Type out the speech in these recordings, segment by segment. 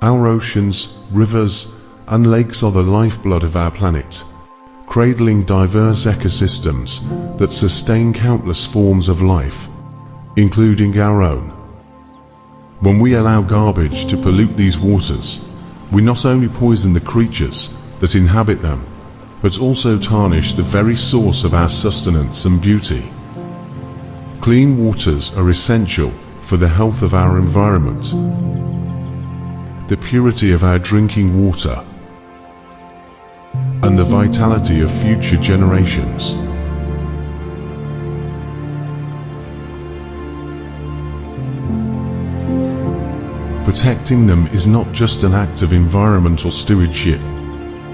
Our oceans, rivers, and lakes are the lifeblood of our planet, cradling diverse ecosystems that sustain countless forms of life, including our own. When we allow garbage to pollute these waters, we not only poison the creatures that inhabit them, but also tarnish the very source of our sustenance and beauty. Clean waters are essential for the health of our environment, the purity of our drinking water, and the vitality of future generations. Protecting them is not just an act of environmental stewardship.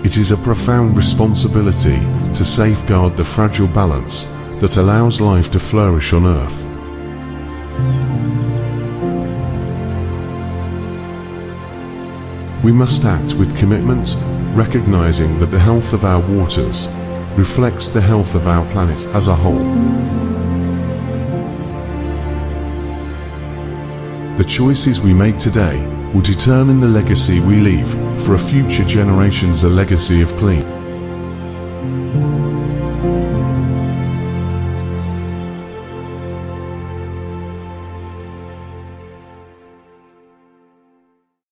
It is a profound responsibility to safeguard the fragile balance that allows life to flourish on Earth. We must act with commitment, recognizing that the health of our waters reflects the health of our planet as a whole. The choices we make today will determine the legacy we leave for future generations, a legacy of clean,